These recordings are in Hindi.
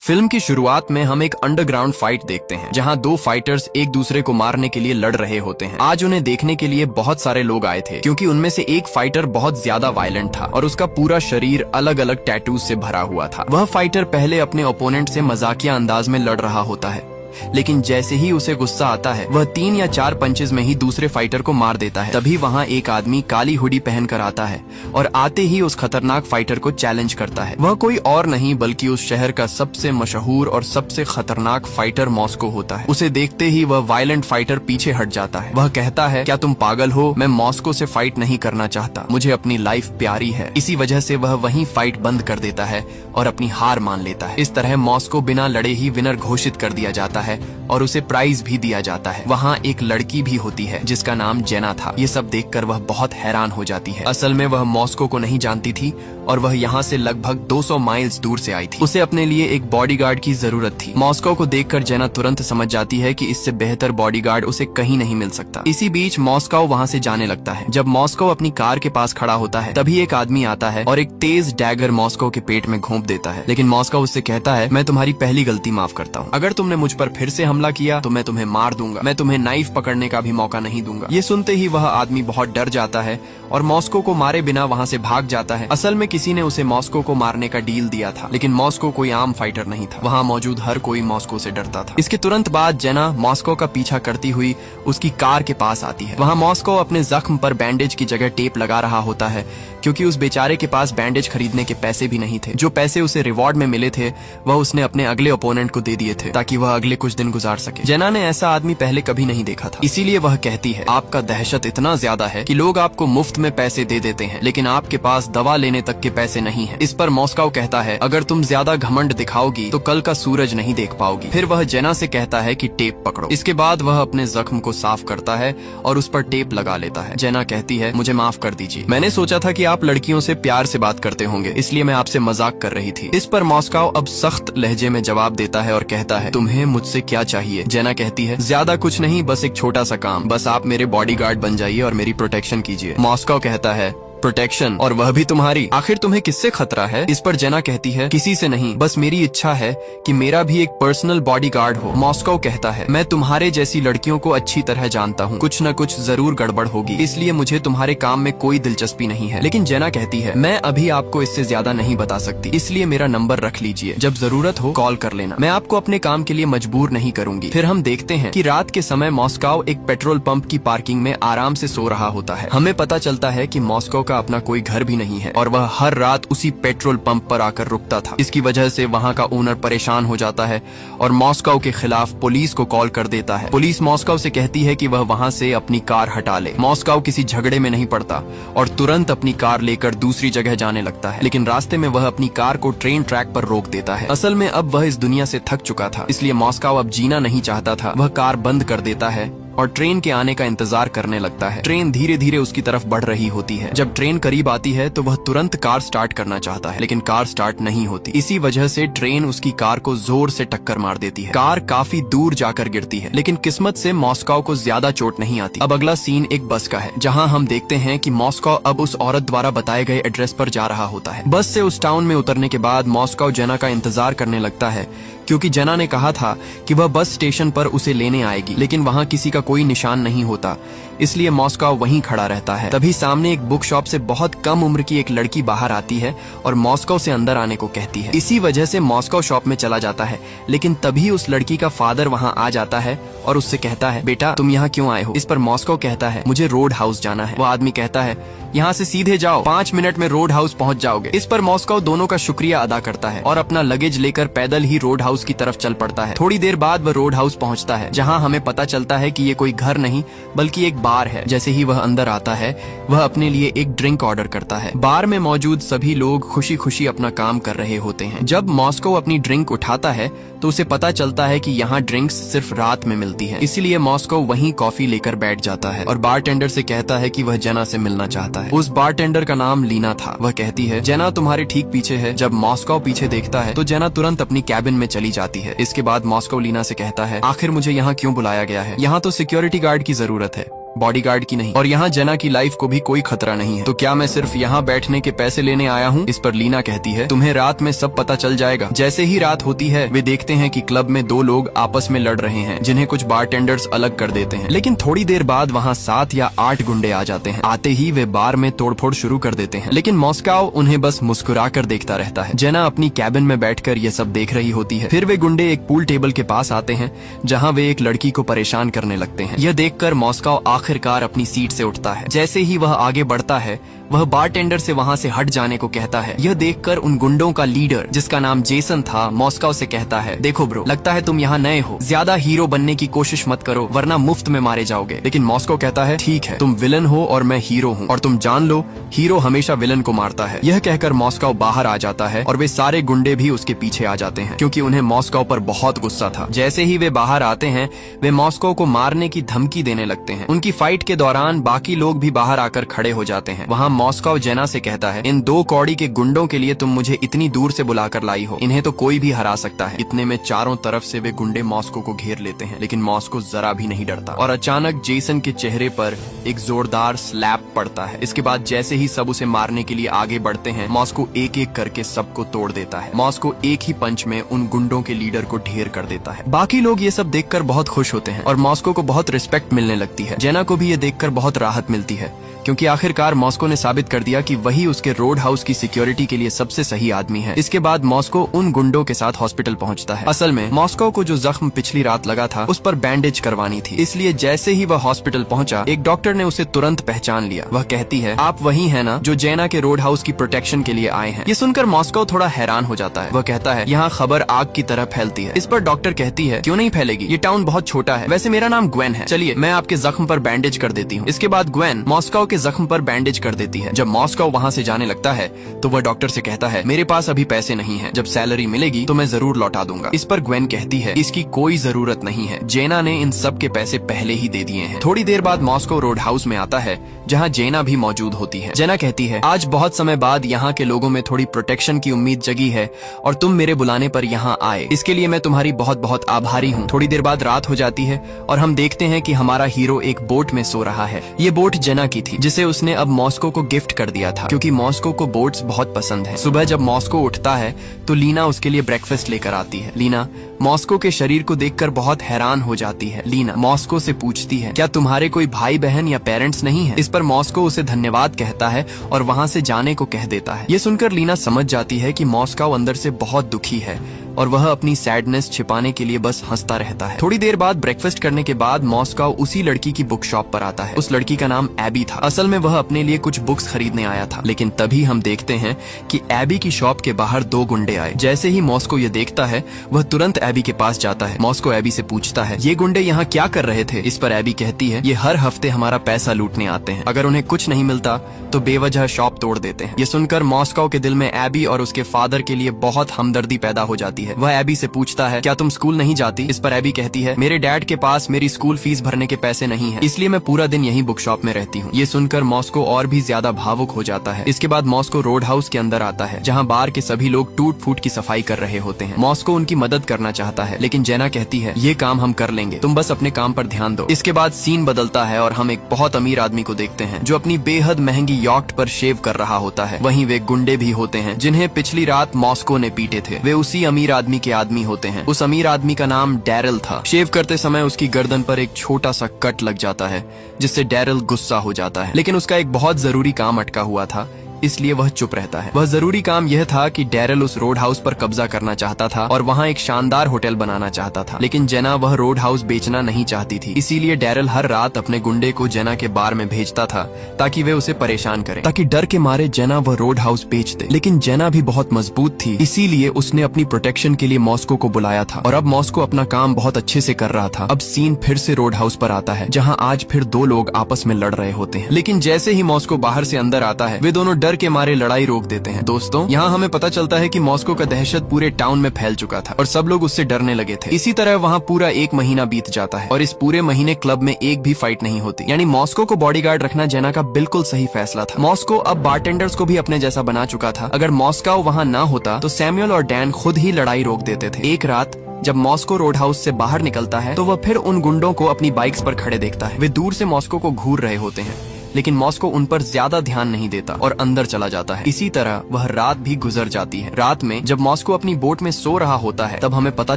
फिल्म की शुरुआत में हम एक अंडरग्राउंड फाइट देखते हैं जहां दो फाइटर्स एक दूसरे को मारने के लिए लड़ रहे होते हैं। आज उन्हें देखने के लिए बहुत सारे लोग आए थे क्योंकि उनमें से एक फाइटर बहुत ज्यादा वायलेंट था और उसका पूरा शरीर अलग अलग टैटूज से भरा हुआ था। वह फाइटर पहले अपने ओपोनेंट से मजाकिया अंदाज में लड़ रहा होता है, लेकिन जैसे ही उसे गुस्सा आता है वह 3 या 4 पंचेज में ही दूसरे फाइटर को मार देता है। तभी वहाँ एक आदमी काली हुडी पहनकर आता है और आते ही उस खतरनाक फाइटर को चैलेंज करता है। वह कोई और नहीं बल्कि उस शहर का सबसे मशहूर और सबसे खतरनाक फाइटर मॉस्को होता है। उसे देखते ही वह वायलेंट फाइटर पीछे हट जाता है। वह कहता है, क्या तुम पागल हो? मैं मॉस्को से फाइट नहीं करना चाहता, मुझे अपनी लाइफ प्यारी है। इसी वजह से वह वहीं फाइट बंद कर देता है और अपनी हार मान लेता है। इस तरह मॉस्को बिना लड़े ही विनर घोषित कर दिया जाता है और उसे प्राइज भी दिया जाता है। वहाँ एक लड़की भी होती है जिसका नाम जेना था। ये सब देखकर वह बहुत हैरान हो जाती है। असल में वह मॉस्को को नहीं जानती थी और वह यहाँ से लगभग 200 माइल्स दूर से आई थी। उसे अपने लिए एक बॉडीगार्ड की जरूरत थी। मॉस्को को देखकर जेना तुरंत समझ जाती है कि इससे बेहतर बॉडीगार्ड उसे कहीं नहीं मिल सकता। इसी बीच मॉस्को वहाँ से जाने लगता है। जब मॉस्को अपनी कार के पास खड़ा होता है तभी एक आदमी आता है और एक तेज डैगर मॉस्को के पेट में घोंप देता है। लेकिन मॉस्को उससे कहता है, मैं तुम्हारी पहली गलती माफ करता हूँ। अगर तुमने मुझ पर फिर से हमला किया तो मैं तुम्हें मार दूंगा। मैं तुम्हें नाइफ पकड़ने का भी मौका नहीं दूंगा। ये सुनते ही वह आदमी बहुत डर जाता है और मॉस्को को मारे बिना वहाँ से भाग जाता है। असल में किसी ने उसे मॉस्को को मारने का डील दिया था, लेकिन मॉस्को कोई आम फाइटर नहीं था। वहाँ मौजूद हर कोई मॉस्को से डरता था। इसके तुरंत बाद जेना मॉस्को का पीछा करती हुई उसकी कार के पास आती है। वहाँ मॉस्को अपने जख्म पर बैंडेज की जगह टेप लगा रहा होता है क्योंकि उस बेचारे के पास बैंडेज खरीदने के पैसे भी नहीं थे। जो पैसे उसे रिवॉर्ड में मिले थे वह उसने अपने अगले ओपोनेंट को दे दिए थे ताकि वह अगले कुछ दिन गुजार सके। जेना ने ऐसा आदमी पहले कभी नहीं देखा था, इसीलिए वह कहती है, आपका दहशत इतना ज्यादा है कि लोग आपको मुफ्त में पैसे दे देते हैं लेकिन आपके पास दवा लेने तक के पैसे नहीं है। इस पर मॉस्को कहता है, अगर तुम ज्यादा घमंड दिखाओगी तो कल का सूरज नहीं देख पाओगी। फिर वह जेना से कहता है कि टेप पकड़ो। इसके बाद वह अपने जख्म को साफ करता है और उस पर टेप लगा लेता है। जेना कहती है, मुझे माफ कर दीजिए, मैंने सोचा था कि आप लड़कियों से प्यार से बात करते होंगे, इसलिए मैं आपसे मजाक कर रही थी। इस पर मॉस्को अब सख्त लहजे में जवाब देता है और कहता है, तुम्हें मुझसे क्या चाहिए? जेना कहती है, ज्यादा कुछ नहीं, बस एक छोटा सा काम, बस आप मेरे बॉडीगार्ड बन जाइए और मेरी प्रोटेक्शन कीजिए। मॉस्को कहता है, प्रोटेक्शन? और वह भी तुम्हारी? आखिर तुम्हें किससे खतरा है? इस पर जेना कहती है, किसी से नहीं, बस मेरी इच्छा है कि मेरा भी एक पर्सनल बॉडीगार्ड हो। मॉस्को कहता है, मैं तुम्हारे जैसी लड़कियों को अच्छी तरह जानता हूँ, कुछ न कुछ जरूर गड़बड़ होगी, इसलिए मुझे तुम्हारे काम में कोई दिलचस्पी नहीं है। लेकिन जेना कहती है, मैं अभी आपको इससे ज्यादा नहीं बता सकती, इसलिए मेरा नंबर रख लीजिए, जब जरूरत हो कॉल कर लेना, मैं आपको अपने काम के लिए मजबूर नहीं करूंगी। फिर हम देखते हैं कि रात के समय मॉस्को एक पेट्रोल पंप की पार्किंग में आराम से सो रहा होता है। हमें पता चलता है कि मॉस्को का अपना कोई घर भी नहीं है और वह हर रात उसी पेट्रोल पंप पर आकर रुकता था। इसकी वजह से वहाँ का ओनर परेशान हो जाता है और मॉस्को के खिलाफ पुलिस को कॉल कर देता है। पुलिस मॉस्को से कहती है कि वह वहाँ से अपनी कार हटा ले। मॉस्को किसी झगड़े में नहीं पड़ता और तुरंत अपनी कार लेकर दूसरी जगह जाने लगता है, लेकिन रास्ते में वह अपनी कार को ट्रेन ट्रैक पर रोक देता है। असल में अब वह इस दुनिया से थक चुका था, इसलिए मॉस्को अब जीना नहीं चाहता था। वह कार बंद कर देता है और ट्रेन के आने का इंतजार करने लगता है। ट्रेन धीरे धीरे उसकी तरफ बढ़ रही होती है। जब ट्रेन करीब आती है तो वह तुरंत कार स्टार्ट करना चाहता है, लेकिन कार स्टार्ट नहीं होती। इसी वजह से ट्रेन उसकी कार को जोर से टक्कर मार देती है। कार काफी दूर जाकर गिरती है, लेकिन किस्मत से मॉस्को को ज्यादा चोट नहीं आती। अब अगला सीन एक बस का है, जहाँ हम देखते हैं कि मॉस्को अब उस औरत द्वारा बताए गए एड्रेस पर जा रहा होता है। बस से उस टाउन में उतरने के बाद मॉस्को जेना का इंतजार करने लगता है क्योंकि जेना ने कहा था कि वह बस स्टेशन पर उसे लेने आएगी, लेकिन वहाँ किसी का कोई निशान नहीं होता, इसलिए मॉस्को वहीं खड़ा रहता है। तभी सामने एक बुक शॉप से बहुत कम उम्र की एक लड़की बाहर आती है और मॉस्को से अंदर आने को कहती है। इसी वजह से मॉस्को शॉप में चला जाता है, लेकिन तभी उस लड़की का फादर वहाँ आ जाता है और उससे कहता है, बेटा तुम यहाँ क्यों आए हो? इस पर मॉस्को कहता है, मुझे रोड हाउस जाना है। वो आदमी कहता है, यहाँ से सीधे जाओ, 5 मिनट में रोड हाउस पहुँच जाओगे। इस पर मॉस्को दोनों का शुक्रिया अदा करता है और अपना लगेज लेकर पैदल ही रोड हाउस की तरफ चल पड़ता है। थोड़ी देर बाद वह रोड हाउस पहुँचता है, जहाँ हमें पता चलता है कि ये कोई घर नहीं बल्कि एक बार है। जैसे ही वह अंदर आता है वह अपने लिए एक ड्रिंक ऑर्डर करता है। बार में मौजूद सभी लोग खुशी खुशी अपना काम कर रहे होते हैं। जब मॉस्को अपनी ड्रिंक उठाता है तो उसे पता चलता है कि यहाँ ड्रिंक्स सिर्फ रात में मिलती है, इसलिए मॉस्को वहीं कॉफी लेकर बैठ जाता है और बारटेंडर से कहता है कि वह जेना से मिलना चाहता है। उस बारटेंडर का नाम लीना था। वह कहती है, जेना तुम्हारे ठीक पीछे है। जब मॉस्को पीछे देखता है तो जेना तुरंत अपनी कैबिन में चली जाती है। इसके बाद मॉस्को लीना से कहता है, आखिर मुझे यहाँ क्यों बुलाया गया है? यहाँ तो सिक्योरिटी गार्ड की जरूरत है। बॉडीगार्ड की नहीं, और यहाँ जेना की लाइफ को भी कोई खतरा नहीं है। तो क्या मैं सिर्फ यहाँ बैठने के पैसे लेने आया हूँ? इस पर लीना कहती है, तुम्हें रात में सब पता चल जाएगा। जैसे ही रात होती है वे देखते हैं कि क्लब में 2 लोग आपस में लड़ रहे हैं, जिन्हें कुछ बारटेंडर्स अलग कर देते हैं। लेकिन थोड़ी देर बाद वहाँ 7 या 8 गुंडे आ जाते हैं। आते ही वे बार में तोड़फोड़ शुरू कर देते हैं, लेकिन मॉस्को उन्हें बस मुस्कुरा कर देखता रहता है। जेना अपनी कैबिन में बैठकर ये सब देख रही होती है। फिर वे गुंडे एक पूल टेबल के पास आते हैं, जहाँ वे एक लड़की को परेशान करने लगते हैं। यह देखकर मॉस्को आखिरकार अपनी सीट से उठता है। जैसे ही वह आगे बढ़ता है, वह बारटेंडर से वहाँ से हट जाने को कहता है। यह देखकर उन गुंडों का लीडर, जिसका नाम जेसन था, मॉस्को से कहता है, देखो ब्रो, लगता है तुम यहाँ नए हो, ज्यादा हीरो बनने की कोशिश मत करो वरना मुफ्त में मारे जाओगे। लेकिन मॉस्को कहता है, ठीक है, तुम विलन हो और मैं हीरो हूँ, और तुम जान लो हीरो हमेशा विलन को मारता है। यह कहकर मॉस्को बाहर आ जाता है और वे सारे गुंडे भी उसके पीछे आ जाते हैं, क्योंकि उन्हें मॉस्को पर बहुत गुस्सा था। जैसे ही वे बाहर आते हैं, वे मॉस्को को मारने की धमकी देने लगते हैं। उनकी फाइट के दौरान बाकी लोग भी बाहर आकर खड़े हो जाते हैं। वहाँ मॉस्को जेना से कहता है, इन 2 कौड़ी के गुंडों के लिए तुम मुझे इतनी दूर से बुलाकर लाई हो, इन्हें तो कोई भी हरा सकता है। इतने में चारों तरफ से वे गुंडे मॉस्को को घेर लेते हैं, लेकिन मॉस्को जरा भी नहीं डरता और अचानक जेसन के चेहरे पर एक जोरदार स्लैप पड़ता है। इसके बाद जैसे ही सब उसे मारने के लिए आगे बढ़ते हैं, मॉस्को एक एक करके सबको तोड़ देता है। मॉस्को एक ही पंच में उन गुंडों के लीडर को ढेर कर देता है। बाकी लोग ये सब देखकर बहुत खुश होते हैं और मॉस्को को बहुत रिस्पेक्ट मिलने लगती है। जेना को भी ये देखकर बहुत राहत मिलती है, क्योंकि आखिरकार मॉस्को ने साबित कर दिया कि वही उसके रोड हाउस की सिक्योरिटी के लिए सबसे सही आदमी है। इसके बाद मॉस्को उन गुंडों के साथ हॉस्पिटल पहुंचता है। असल में मॉस्को को जो जख्म पिछली रात लगा था उस पर बैंडेज करवानी थी, इसलिए जैसे ही वह हॉस्पिटल पहुंचा, एक डॉक्टर ने उसे तुरंत पहचान लिया। वह कहती है, आप वही है ना जो जेना के रोड हाउस की प्रोटेक्शन के लिए आए हैं? ये सुनकर मॉस्को थोड़ा हैरान हो जाता है। वह कहता है, यहाँ खबर आग की तरह फैलती है। इस पर डॉक्टर कहती है, क्यों नहीं फैलेगी, ये टाउन बहुत छोटा है। वैसे मेरा नाम ग्वेन है, चलिए मैं आपके जख्म पर बैंडेज कर देती हूँ। इसके बाद ग्वेन मॉस्को के जख्म पर बैंडेज कर देती है। जब मॉस्को वहाँ से जाने लगता है तो वह डॉक्टर से कहता है, मेरे पास अभी पैसे नहीं है, जब सैलरी मिलेगी तो मैं जरूर लौटा दूंगा। इस पर ग्वेन कहती है, इसकी कोई जरूरत नहीं है, जेना ने इन सब के पैसे पहले ही दे दिए हैं। थोड़ी देर बाद मॉस्को रोड हाउस में आता है, जहाँ जेना भी मौजूद होती है। जेना कहती है, आज बहुत समय बाद यहाँ के लोगों में थोड़ी प्रोटेक्शन की उम्मीद जगी है और तुम मेरे बुलाने पर यहाँ आए, इसके लिए मैं तुम्हारी बहुत बहुत आभारी हूँ। थोड़ी देर बाद रात हो जाती है और हम देखते हैं कि हमारा हीरो एक बोट में सो रहा है। ये बोट जेना की थी, जिसे उसने अब मॉस्को को गिफ्ट कर दिया था, क्योंकि मॉस्को को बोट्स बहुत पसंद है। सुबह जब मॉस्को उठता है तो लीना उसके लिए ब्रेकफास्ट लेकर आती है। लीना मॉस्को के शरीर को देखकर बहुत हैरान हो जाती है। लीना मॉस्को से पूछती है, क्या तुम्हारे कोई भाई बहन या पेरेंट्स नहीं है? इस पर मॉस्को उसे धन्यवाद कहता है और वहाँ से जाने को कह देता है। ये सुनकर लीना समझ जाती है कि मॉस्को अंदर से बहुत दुखी है और वह अपनी सैडनेस छिपाने के लिए बस हंसता रहता है। थोड़ी देर बाद ब्रेकफास्ट करने के बाद मॉस्को उसी लड़की की बुक शॉप पर आता है। उस लड़की का नाम एबी था। असल में वह अपने लिए कुछ बुक्स खरीदने आया था, लेकिन तभी हम देखते हैं कि एबी की शॉप के बाहर 2 गुंडे आए। जैसे ही मॉस्को ये देखता है, वह तुरंत एबी के पास जाता है। मॉस्को एबी से पूछता है, ये गुंडे यहाँ क्या कर रहे थे? इस पर एबी कहती है, ये हर हफ्ते हमारा पैसा लूटने आते हैं, अगर उन्हें कुछ नहीं मिलता तो बेवजह शॉप तोड़ देते हैं। ये सुनकर मॉस्को के दिल में एबी और उसके फादर के लिए बहुत हमदर्दी पैदा हो जाती है। वह एबी से पूछता है, क्या तुम स्कूल नहीं जाती? इस पर एबी कहती है, मेरे डैड के पास मेरी स्कूल फीस भरने के पैसे नहीं है, इसलिए मैं पूरा दिन यही बुक शॉप में रहती हूँ। ये सुनकर मॉस्को और भी ज्यादा भावुक हो जाता है। इसके बाद मॉस्को रोड हाउस के अंदर आता है, जहाँ बार के सभी लोग टूट फूट की सफाई कर रहे होते हैं। मॉस्को उनकी मदद करना चाहता है, लेकिन जेना कहती है, ये काम हम कर लेंगे, तुम बस अपने काम पर ध्यान दो। इसके बाद सीन बदलता है और हम एक बहुत अमीर आदमी को देखते हैं, जो अपनी बेहद महंगी यॉट पर शेव कर रहा होता है। वहीं वे गुंडे भी होते हैं, जिन्हें पिछली रात मॉस्को ने पीटे थे। वे उसी अमीर आदमी के आदमी होते हैं। उस अमीर आदमी का नाम डैरल था। शेव करते समय उसकी गर्दन पर एक छोटा सा कट लग जाता है, जिससे डैरल गुस्सा हो जाता है, लेकिन उसका एक बहुत जरूरी काम अटका हुआ था, इसलिए वह चुप रहता है। वह जरूरी काम यह था कि डैरल उस रोड हाउस पर कब्जा करना चाहता था और वहाँ एक शानदार होटल बनाना चाहता था, लेकिन जेना वह रोड हाउस बेचना नहीं चाहती थी। इसीलिए डैरल हर रात अपने गुंडे को जेना के बार में भेजता था, ताकि वे उसे परेशान करें, ताकि डर के मारे जेना वह रोड हाउस बेच दे। लेकिन जेना भी बहुत मजबूत थी, इसीलिए उसने अपनी प्रोटेक्शन के लिए मॉस्को को बुलाया था और अब मॉस्को अपना काम बहुत अच्छे से कर रहा था। अब सीन फिर से रोड हाउस पर आता है, जहाँ आज फिर 2 लोग आपस में लड़ रहे होते हैं, लेकिन जैसे ही मॉस्को बाहर से अंदर आता है, वे दोनों डर के मारे लड़ाई रोक देते हैं। दोस्तों, यहाँ हमें पता चलता है कि मॉस्को का दहशत पूरे टाउन में फैल चुका था और सब लोग उससे डरने लगे थे। इसी तरह वहाँ पूरा 1 महीना बीत जाता है और इस पूरे महीने क्लब में एक भी फाइट नहीं होती। यानी मॉस्को को बॉडीगार्ड रखना जेना का बिल्कुल सही फैसला था। मॉस्को अब बारटेंडर्स को भी अपने जैसा बना चुका था। अगर मॉस्को वहाँ ना होता तो सैमुअल और डैन खुद ही लड़ाई रोक देते थे। एक रात जब मॉस्को रोड हाउस से बाहर निकलता है तो वह फिर उन गुंडों को अपनी बाइक्स पर खड़े देखता है। वे दूर से मॉस्को को घूर रहे होते हैं, लेकिन मॉस्को उन पर ज्यादा ध्यान नहीं देता और अंदर चला जाता है। इसी तरह वह रात भी गुजर जाती है। रात में जब मॉस्को अपनी बोट में सो रहा होता है तब हमें पता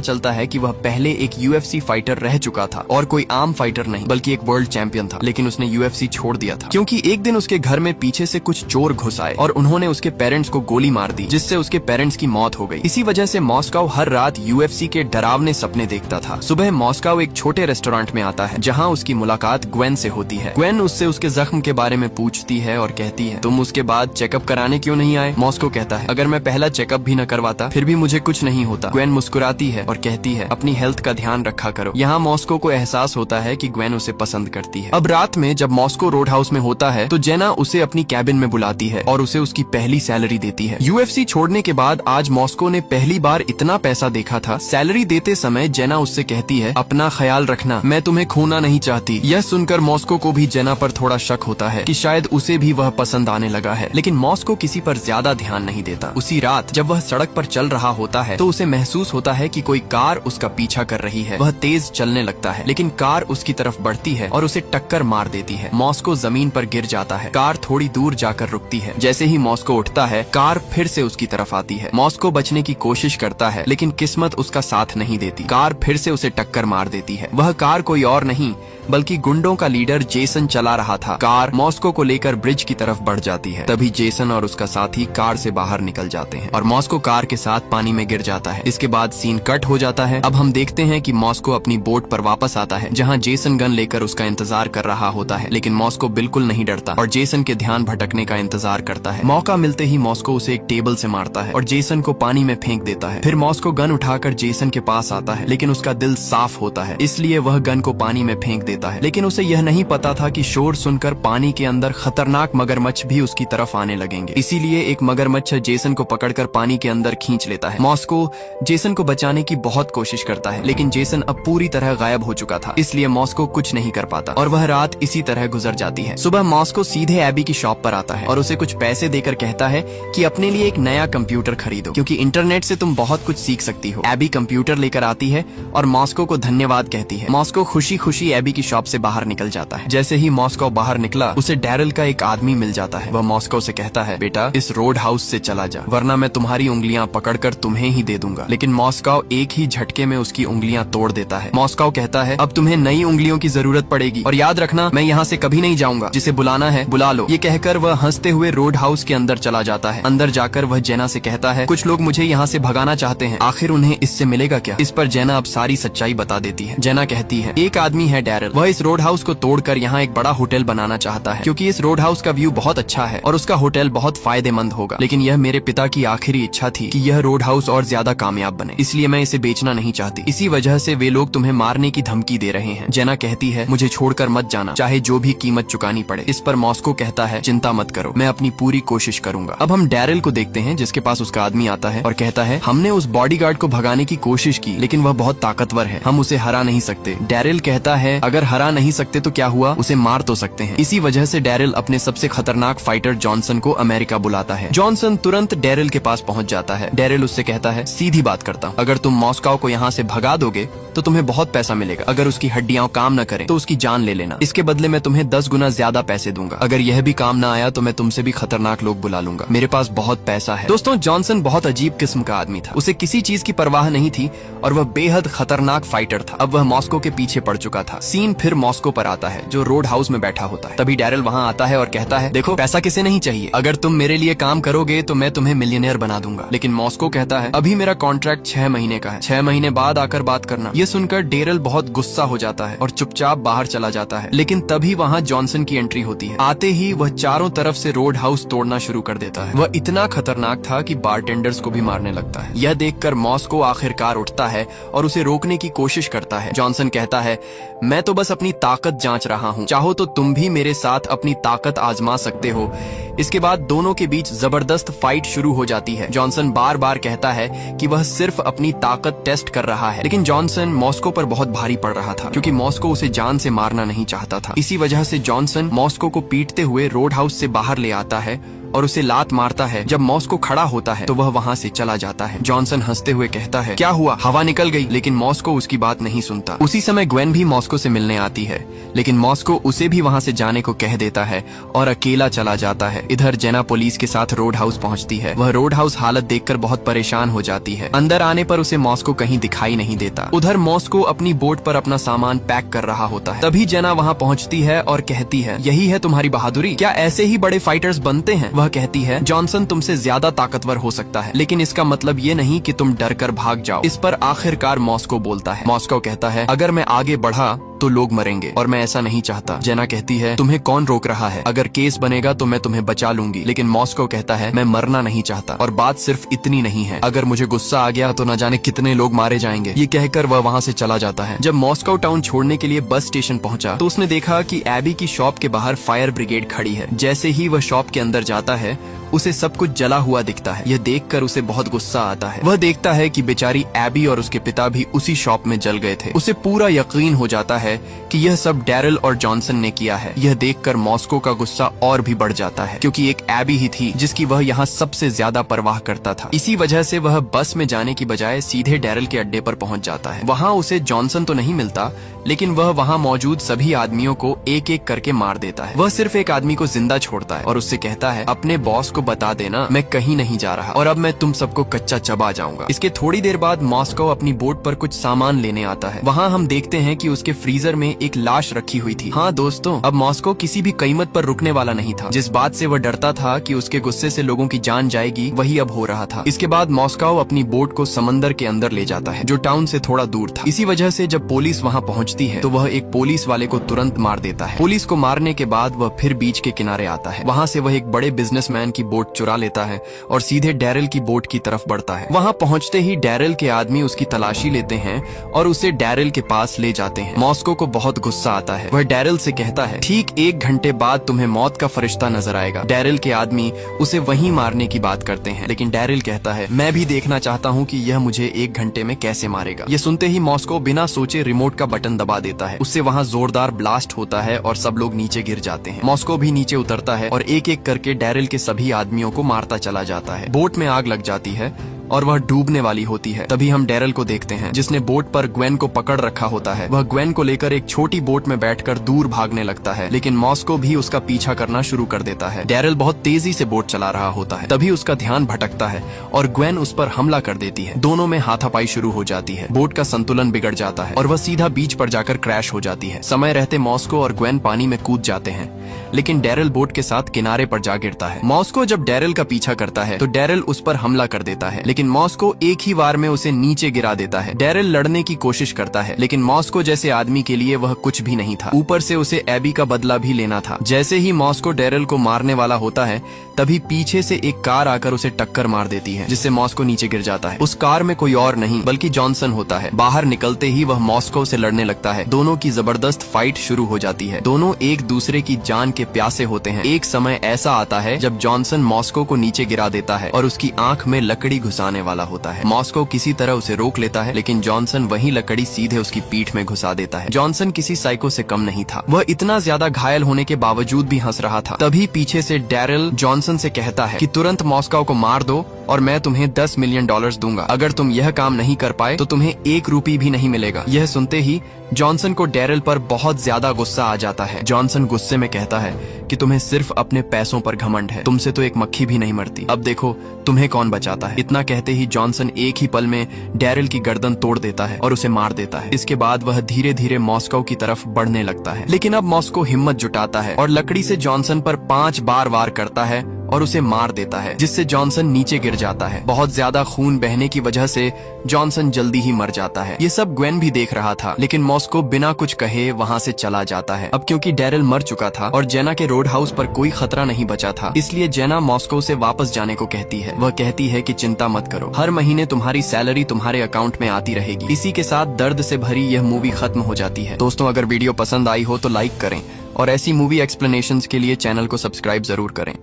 चलता है कि वह पहले एक UFC फाइटर रह चुका था और कोई आम फाइटर नहीं बल्कि एक वर्ल्ड चैंपियन था। लेकिन उसने UFC छोड़ दिया था क्योंकि एक दिन उसके घर में पीछे से कुछ चोर घुस आए और उन्होंने उसके पेरेंट्स को गोली मार दी, जिससे उसके पेरेंट्स की मौत हो गई। इसी वजह से मॉस्को हर रात UFC के डरावने सपने देखता था। सुबह मॉस्को एक छोटे रेस्टोरेंट में आता है जहाँ उसकी मुलाकात ग्वेन से होती है। ग्वेन उससे उसके जख्म के बारे में पूछती है और कहती है, तुम उसके बाद चेकअप कराने क्यों नहीं आए? मॉस्को कहता है, अगर मैं पहला चेकअप भी न करवाता फिर भी मुझे कुछ नहीं होता। ग्वेन मुस्कुराती है और कहती है, अपनी हेल्थ का ध्यान रखा करो। यहाँ मॉस्को को एहसास होता है कि ग्वेन उसे पसंद करती है। अब रात में जब मॉस्को रोड हाउस में होता है तो जेना उसे अपनी कैबिन में बुलाती है और उसे उसकी पहली सैलरी देती है। UFC छोड़ने के बाद आज मॉस्को ने पहली बार इतना पैसा देखा था। सैलरी देते समय जेना उससे कहती है, अपना ख्याल रखना, मैं तुम्हें खोना नहीं चाहती। यह सुनकर मॉस्को को भी जेना पर थोड़ा शक होता है कि शायद उसे भी वह पसंद आने लगा है, लेकिन मॉस्को किसी पर ज्यादा ध्यान नहीं देता। उसी रात जब वह सड़क पर चल रहा होता है तो उसे महसूस होता है कि कोई कार उसका पीछा कर रही है। वह तेज चलने लगता है लेकिन कार उसकी तरफ बढ़ती है और उसे टक्कर मार देती है। मॉस्को जमीन पर गिर जाता है। कार थोड़ी दूर जाकर रुकती है। जैसे ही मॉस्को उठता है कार फिर से उसकी तरफ आती है। मॉस्को बचने की कोशिश करता है लेकिन किस्मत उसका साथ नहीं देती। कार फिर से उसे टक्कर मार देती है। वह कार कोई और नहीं बल्कि गुंडों का लीडर जेसन चला रहा था। कार मॉस्को को लेकर ब्रिज की तरफ बढ़ जाती है। तभी जेसन और उसका साथी कार से बाहर निकल जाते हैं और मॉस्को कार के साथ पानी में गिर जाता है। इसके बाद सीन कट हो जाता है। अब हम देखते हैं कि मॉस्को अपनी बोट पर वापस आता है जहां जेसन गन लेकर उसका इंतजार कर रहा होता है, लेकिन मॉस्को बिल्कुल नहीं डरता और जेसन के ध्यान भटकने का इंतजार करता है। मौका मिलते ही मॉस्को उसे एक टेबल से मारता है और जेसन को पानी में फेंक देता है। फिर मॉस्को गन उठाकर जेसन के पास आता है, लेकिन उसका दिल साफ होता है इसलिए वह गन को पानी में फेंक देता है। लेकिन उसे यह नहीं पता था कि शोर सुनकर पानी के अंदर खतरनाक मगरमच्छ भी उसकी तरफ आने लगेंगे। इसीलिए एक मगरमच्छ जेसन को पकड़कर पानी के अंदर खींच लेता है। मॉस्को जेसन को बचाने की बहुत कोशिश करता है लेकिन जेसन अब पूरी तरह गायब हो चुका था, इसलिए मॉस्को कुछ नहीं कर पाता और वह रात इसी तरह गुजर जाती है। सुबह मॉस्को सीधे एबी की शॉप पर आता है और उसे कुछ पैसे देकर कहता है कि अपने लिए एक नया कंप्यूटर खरीदो क्योंकि इंटरनेट से तुम बहुत कुछ सीख सकती हो। एबी कंप्यूटर लेकर आती है और मॉस्को को धन्यवाद कहती है। मॉस्को खुशी खुशी एबी की शॉप से बाहर निकल जाता है। जैसे ही मॉस्को बाहर निकला उसे डैरिल का एक आदमी मिल जाता है। वह मॉस्को से कहता है, बेटा इस रोड हाउस से चला जा वरना मैं तुम्हारी उंगलियां पकड़कर तुम्हें ही दे दूंगा। लेकिन मॉस्को एक ही झटके में उसकी उंगलियां तोड़ देता है। मॉस्को कहता है, अब तुम्हें नई उंगलियों की जरूरत पड़ेगी और याद रखना मैं यहाँ से कभी नहीं जाऊंगा। जिसे बुलाना है बुला लो। ये कहकर वह हंसते हुए रोड हाउस के अंदर चला जाता है। अंदर जाकर वह जेना से कहता है, कुछ लोग मुझे यहाँ से भगाना चाहते हैं, आखिर उन्हें इससे मिलेगा क्या? इस पर जेना अब सारी सच्चाई बता देती है। जेना कहती है, एक आदमी है डैरिल, वह इस रोड हाउस को तोड़कर यहाँ एक बड़ा होटल बनाना चाहता है क्योंकि इस रोड हाउस का व्यू बहुत अच्छा है और उसका होटल बहुत फायदेमंद होगा। लेकिन यह मेरे पिता की आखिरी इच्छा थी कि यह रोड हाउस और ज्यादा कामयाब बने, इसलिए मैं इसे बेचना नहीं चाहती। इसी वजह से वे लोग तुम्हें मारने की धमकी दे रहे हैं। जेना कहती है, मुझे छोड़कर मत जाना, चाहे जो भी कीमत चुकानी पड़े। इस पर मॉस्को कहता है, चिंता मत करो, मैं अपनी पूरी कोशिश करूंगा। अब हम डैरिल को देखते हैं जिसके पास उसका आदमी आता है और कहता है, हमने उस बॉडीगार्ड को भगाने की कोशिश की लेकिन वह बहुत ताकतवर है, हम उसे हरा नहीं सकते। डैरिल कहता है, अगर हरा नहीं सकते तो क्या हुआ, उसे मार तो सकते हैं। इसी वजह से डैरिल अपने सबसे खतरनाक फाइटर जॉनसन को अमेरिका बुलाता है। जॉनसन तुरंत डैरिल के पास पहुंच जाता है। डैरिल उससे कहता है, सीधी बात करता हूँ, अगर तुम मॉस्को को यहाँ से भगा दोगे तो तुम्हें बहुत पैसा मिलेगा। अगर उसकी हड्डियां काम न करें तो उसकी जान ले लेना। इसके बदले में तुम्हें 10 गुना ज्यादा पैसे दूंगा। अगर यह भी काम न आया तो मैं तुमसे भी खतरनाक लोग बुला लूंगा। मेरे पास बहुत पैसा है। दोस्तों, जॉनसन बहुत अजीब किस्म का आदमी था। उसे किसी चीज की परवाह नहीं थी और वह बेहद खतरनाक फाइटर था। अब वह मॉस्को के पीछे पड़ चुका था। सीन फिर मॉस्को पर आता है जो रोड हाउस में बैठा होता है। तभी डैरिल वहाँ आता है और कहता है, देखो पैसा किसे नहीं चाहिए, अगर तुम मेरे लिए काम करोगे तो मैं तुम्हें मिलियनेयर बना दूंगा। लेकिन मॉस्को कहता है, अभी मेरा कॉन्ट्रैक्ट 6 महीने का है, 6 महीने बाद आकर बात करना। ये सुनकर डैरिल बहुत गुस्सा हो जाता है और चुपचाप बाहर चला जाता है। लेकिन तभी वहाँ जॉनसन की एंट्री होती है। आते ही वह चारों तरफ से रोड हाउस तोड़ना शुरू कर देता है। वह इतना खतरनाक था कि बारटेंडर्स को भी मारने लगता है। यह देखकर मॉस्को आखिरकार उठता है और उसे रोकने की कोशिश करता है। जॉनसन कहता है, मैं तो बस अपनी ताकत जांच रहा हूँ, चाहो तो तुम भी मेरे साथ अपनी ताकत आजमा सकते हो। इसके बाद दोनों के बीच जबरदस्त फाइट शुरू हो जाती है। जॉनसन बार बार कहता है कि वह सिर्फ अपनी ताकत टेस्ट कर रहा है, लेकिन जॉनसन मॉस्को पर बहुत भारी पड़ रहा था क्योंकि मॉस्को उसे जान से मारना नहीं चाहता था। इसी वजह से जॉनसन मॉस्को को पीटते हुए रोड हाउस से बाहर ले आता है और उसे लात मारता है। जब मॉस्को खड़ा होता है तो वह वहाँ से चला जाता है। जॉनसन हंसते हुए कहता है, क्या हुआ, हवा निकल गई? लेकिन मॉस्को उसकी बात नहीं सुनता। उसी समय ग्वेन भी मॉस्को से मिलने आती है, लेकिन मॉस्को उसे भी वहाँ से जाने को कह देता है और अकेला चला जाता है। इधर जेना पुलिस के साथ रोड हाउस पहुँचती है। वह रोड हाउस हालत देखकर बहुत परेशान हो जाती है। अंदर आने पर उसे मॉस्को कहीं दिखाई नहीं देता। उधर मॉस्को अपनी बोट पर अपना सामान पैक कर रहा होता है। तभी जेना वहाँ पहुँचती है और कहती है, यही है तुम्हारी बहादुरी? क्या ऐसे ही बड़े फाइटर्स बनते हैं? वह कहती है, जॉनसन तुमसे ज्यादा ताकतवर हो सकता है, लेकिन इसका मतलब ये नहीं कि तुम डर कर भाग जाओ। इस पर आखिरकार मॉस्को बोलता है। मॉस्को कहता है, अगर मैं आगे बढ़ा तो लोग मरेंगे और मैं ऐसा नहीं चाहता। जेना कहती है, तुम्हें कौन रोक रहा है? अगर केस बनेगा तो मैं तुम्हें बचा लूंगी। लेकिन मॉस्को कहता है, मैं मरना नहीं चाहता और बात सिर्फ इतनी नहीं है, अगर मुझे गुस्सा आ गया तो न जाने कितने लोग मारे जाएंगे। ये कहकर वह वहाँ से चला जाता है। जब मॉस्को टाउन छोड़ने के लिए बस स्टेशन पहुंचा तो उसने देखा कि एबी की शॉप के बाहर फायर ब्रिगेड खड़ी है। जैसे ही वह शॉप के अंदर जाता है उसे सब कुछ जला हुआ दिखता है। यह देखकर उसे बहुत गुस्सा आता है। वह देखता है कि बेचारी एबी और उसके पिता भी उसी शॉप में जल गए थे। उसे पूरा यकीन हो जाता है कि यह सब डैरिल और जॉनसन ने किया है। यह देखकर मॉस्को का गुस्सा और भी बढ़ जाता है, क्योंकि एक एबी ही थी जिसकी वह यहाँ सबसे ज्यादा परवाह करता था। इसी वजह से वह बस में जाने की बजाय सीधे डैरिल के अड्डे पर पहुंच जाता है। वहाँ उसे जॉनसन तो नहीं मिलता, लेकिन वह वहाँ मौजूद सभी आदमियों को एक एक करके मार देता है। वह सिर्फ एक आदमी को जिंदा छोड़ता है और उससे कहता है, अपने बॉस को बता देना मैं कहीं नहीं जा रहा और अब मैं तुम सबको कच्चा चबा जाऊंगा। इसके थोड़ी देर बाद मॉस्को अपनी बोट पर कुछ सामान लेने आता है। वहाँ हम देखते हैं कि उसके फ्रीजर में एक लाश रखी हुई थी। हाँ दोस्तों, अब मॉस्को किसी भी कीमत पर रुकने वाला नहीं था। जिस बात से वह डरता था कि उसके गुस्से से लोगों की जान जाएगी, वही अब हो रहा था। इसके बाद मॉस्को अपनी बोट को समंदर के अंदर ले जाता है, जो टाउन से थोड़ा दूर था। इसी वजह से जब पुलिस वहाँ पहुँचती है तो वह एक पुलिस वाले को तुरंत मार देता है। पुलिस को मारने के बाद वह फिर बीच के किनारे आता है। वहाँ से वह एक बड़े बिजनेसमैन की बोट चुरा लेता है और सीधे डैरिल की बोट की तरफ बढ़ता है। वहाँ पहुँचते ही डैरिल के आदमी उसकी तलाशी लेते हैं और उसे डैरिल के पास ले जाते हैं। मॉस्को को बहुत गुस्सा आता है। वह डैरिल से कहता है, ठीक 1 घंटे बाद तुम्हें मौत का फरिश्ता नजर आएगा। डैरिल के आदमी उसे वहीं मारने की बात करते हैं, लेकिन डैरिल कहता है, मैं भी देखना चाहता हूँ कि यह मुझे 1 घंटे में कैसे मारेगा। ये सुनते ही मॉस्को बिना सोचे रिमोट का बटन दबा देता है। उससे वहाँ जोरदार ब्लास्ट होता है और सब लोग नीचे गिर जाते हैं। मॉस्को भी नीचे उतरता है और एक एक करके डैरिल के सभी आदमियों को मारता चला जाता है। बोट में आग लग जाती है और वह डूबने वाली होती है। तभी हम डैरिल को देखते हैं, जिसने बोट पर ग्वेन को पकड़ रखा होता है। वह ग्वेन को लेकर एक छोटी बोट में बैठकर दूर भागने लगता है, लेकिन मॉस्को भी उसका पीछा करना शुरू कर देता है। डैरिल बहुत तेजी से बोट चला रहा होता है। तभी उसका ध्यान भटकता है और ग्वेन उस पर हमला कर देती है। दोनों में हाथापाई शुरू हो जाती है। बोट का संतुलन बिगड़ जाता है और वह सीधा बीच पर जाकर क्रैश हो जाती है। समय रहते मॉस्को और ग्वेन पानी में कूद जाते हैं, लेकिन डैरिल बोट के साथ किनारे पर जा गिरता है। मॉस्को जब डैरिल का पीछा करता है तो डैरिल उस पर हमला कर देता है, लेकिन मॉस्को एक ही बार में उसे नीचे गिरा देता है। डैरिल लड़ने की कोशिश करता है, लेकिन मॉस्को जैसे आदमी के लिए वह कुछ भी नहीं था। ऊपर से उसे एबी का बदला भी लेना था। जैसे ही मॉस्को डैरिल को मारने वाला होता है, तभी पीछे से एक कार आकर उसे टक्कर मार देती है, जिससे मॉस्को नीचे गिर जाता है। उस कार में कोई और नहीं बल्कि जॉनसन होता है। बाहर निकलते ही वह मॉस्को से लड़ने लगता है। दोनों की जबरदस्त फाइट शुरू हो जाती है। दोनों एक दूसरे की जान के प्यासे होते हैं। एक समय ऐसा आता है जब जॉनसन मॉस्को को नीचे गिरा देता है और उसकी आंख में लकड़ी घुसाने वाला होता है। मॉस्को किसी तरह उसे रोक लेता है, लेकिन जॉनसन वही लकड़ी सीधे उसकी पीठ में घुसा देता है। जॉनसन किसी साइको से कम नहीं था। वह इतना ज्यादा घायल होने के बावजूद भी हंस रहा था। तभी पीछे से डैरिल जॉनसन से कहता है कि तुरंत मॉस्को को मार दो और मैं तुम्हें $10 मिलियन दूंगा। अगर तुम यह काम नहीं कर पाए तो तुम्हें 1 रुपया भी नहीं मिलेगा। यह सुनते ही जॉनसन को डैरिल पर बहुत ज्यादा गुस्सा आ जाता है। जॉनसन गुस्से में कहता है कि तुम्हें सिर्फ अपने पैसों पर घमंड है, तुमसे तो एक मक्खी भी नहीं मरती। अब देखो तुम्हें कौन बचाता है। इतना कहते ही जॉनसन एक ही पल में डैरिल की गर्दन तोड़ देता है और उसे मार देता है। इसके बाद वह धीरे धीरे मॉस्को की तरफ बढ़ने लगता है, लेकिन अब मॉस्को हिम्मत जुटाता है और लकड़ी से जॉनसन पर 5 बार वार करता है और उसे मार देता है, जिससे जॉनसन नीचे गिर जाता है। बहुत ज्यादा खून बहने की वजह से जॉनसन जल्दी ही मर जाता है। ये सब ग्वेन भी देख रहा था, लेकिन मॉस्को बिना कुछ कहे वहाँ से चला जाता है। अब क्योंकि डैरिल मर चुका था और जेना के रोड हाउस पर कोई खतरा नहीं बचा था, इसलिए जेना मॉस्को से वापस जाने को कहती है। वह कहती है कि चिंता मत करो, हर महीने तुम्हारी सैलरी तुम्हारे अकाउंट में आती रहेगी। इसी के साथ दर्द से भरी यह मूवी खत्म हो जाती है। दोस्तों, अगर वीडियो पसंद आई हो तो लाइक करें और ऐसी मूवी एक्सप्लेनेशंस के लिए चैनल को सब्सक्राइब जरूर करें।